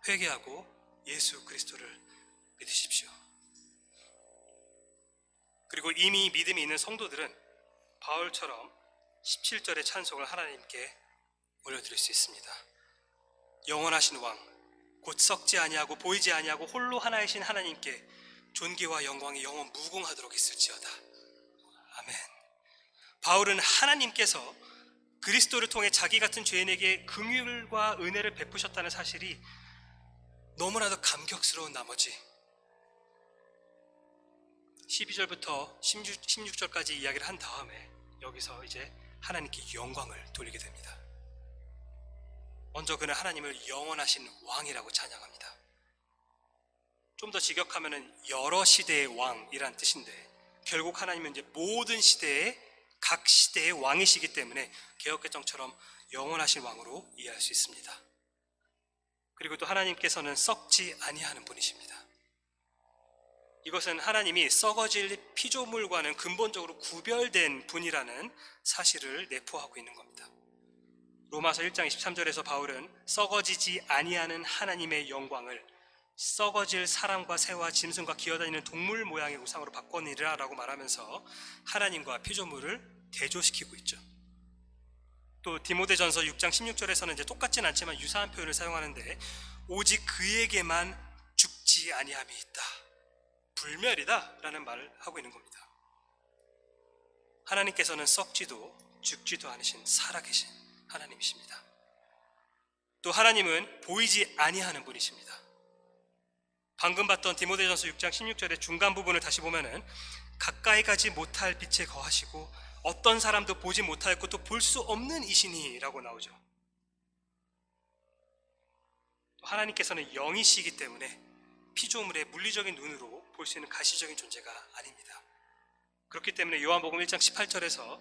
회개하고 예수 그리스도를 믿으십시오. 그리고 이미 믿음이 있는 성도들은 바울처럼 17절의 찬송을 하나님께 올려드릴 수 있습니다. 영원하신 왕, 곧 썩지 아니하고 보이지 아니하고 홀로 하나이신 하나님께 존귀와 영광이 영원 무궁하도록 있을지어다. 아멘. 바울은 하나님께서 그리스도를 통해 자기 같은 죄인에게 긍휼과 은혜를 베푸셨다는 사실이 너무나도 감격스러운 나머지 12절부터 16절까지 이야기를 한 다음에 여기서 이제 하나님께 영광을 돌리게 됩니다. 먼저 그는 하나님을 영원하신 왕이라고 찬양합니다. 좀 더 직역하면 여러 시대의 왕이란 뜻인데 결국 하나님은 이제 모든 시대의 각 시대의 왕이시기 때문에 개역개정처럼 영원하신 왕으로 이해할 수 있습니다. 그리고 또 하나님께서는 썩지 아니하는 분이십니다. 이것은 하나님이 썩어질 피조물과는 근본적으로 구별된 분이라는 사실을 내포하고 있는 겁니다. 로마서 1장 23절에서 바울은 썩어지지 아니하는 하나님의 영광을 썩어질 사람과 새와 짐승과 기어다니는 동물 모양의 우상으로 바꿔니라 라고 말하면서 하나님과 피조물을 대조시키고 있죠. 또 디모데전서 6장 16절에서는 이제 똑같진 않지만 유사한 표현을 사용하는데 오직 그에게만 죽지 아니함이 있다, 불멸이다 라는 말을 하고 있는 겁니다. 하나님께서는 썩지도 죽지도 않으신 살아계신 하나님이십니다. 또 하나님은 보이지 아니하는 분이십니다. 방금 봤던 디모데전서 6장 16절의 중간 부분을 다시 보면은 가까이 가지 못할 빛에 거하시고 어떤 사람도 보지 못할 것도 볼 수 없는 이시니 라고 나오죠. 하나님께서는 영이시기 때문에 피조물의 물리적인 눈으로 볼 수 있는 가시적인 존재가 아닙니다. 그렇기 때문에 요한복음 1장 18절에서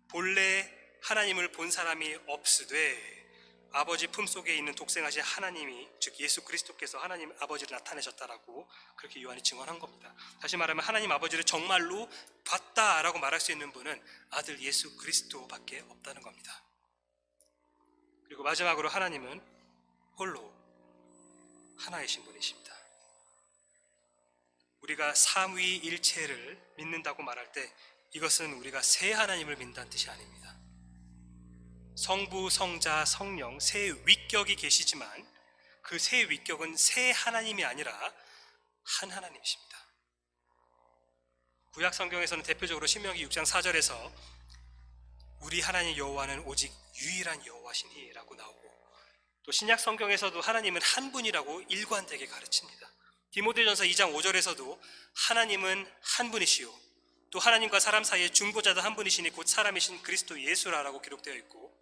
본래 하나님을 본 사람이 없으되 아버지 품속에 있는 독생하신 하나님이, 즉 예수 그리스도께서 하나님 아버지를 나타내셨다라고 그렇게 요한이 증언한 겁니다. 다시 말하면 하나님 아버지를 정말로 봤다라고 말할 수 있는 분은 아들 예수 그리스도밖에 없다는 겁니다. 그리고 마지막으로 하나님은 홀로 하나이신 분이십니다. 우리가 삼위일체를 믿는다고 말할 때 이것은 우리가 새 하나님을 믿는다는 뜻이 아닙니다. 성부, 성자, 성령 세 위격이 계시지만 그 세 위격은 세 하나님이 아니라 한 하나님이십니다. 구약 성경에서는 대표적으로 신명기 6장 4절에서 우리 하나님 여호와는 오직 유일한 여호와시니라고 나오고, 또 신약 성경에서도 하나님은 한 분이라고 일관되게 가르칩니다. 디모데전서 2장 5절에서도 하나님은 한 분이시요 또 하나님과 사람 사이의 중보자도 한 분이시니 곧 사람이신 그리스도 예수라라고 기록되어 있고,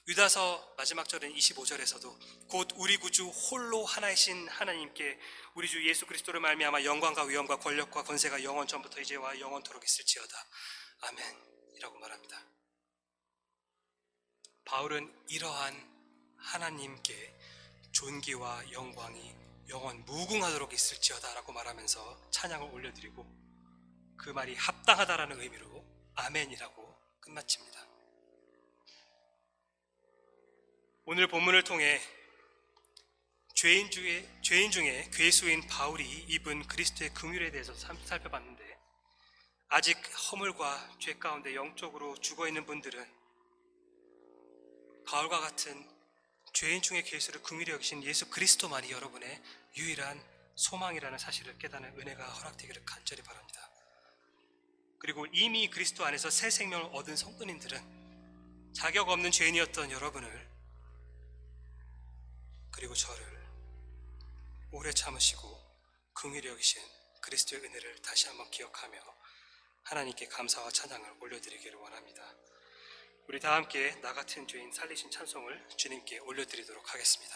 유다서 마지막 절인 25절에서도 곧 우리 구주 홀로 하나이신 하나님께 우리 주 예수 그리스도를 말미암아 영광과 위엄과 권력과 권세가 영원 전부터 이제와 영원토록 있을지어다. 아멘 이라고 말합니다. 바울은 이러한 하나님께 존귀와 영광이 영원 무궁하도록 있을지어다 라고 말하면서 찬양을 올려드리고, 그 말이 합당하다라는 의미로 아멘이라고 끝마칩니다. 오늘 본문을 통해 죄인 중에 괴수인 바울이 입은 그리스도의 긍휼에 대해서 살펴봤는데, 아직 허물과 죄 가운데 영적으로 죽어있는 분들은 바울과 같은 죄인 중에 괴수를 긍휼히 여기신 예수 그리스도만이 여러분의 유일한 소망이라는 사실을 깨닫는 은혜가 허락되기를 간절히 바랍니다. 그리고 이미 그리스도 안에서 새 생명을 얻은 성도님들은 자격 없는 죄인이었던 여러분을 그리고 저를 오래 참으시고 긍휼히 여기신 그리스도의 은혜를 다시 한번 기억하며 하나님께 감사와 찬양을 올려드리기를 원합니다. 우리 다 함께 나 같은 죄인 살리신 찬송을 주님께 올려드리도록 하겠습니다.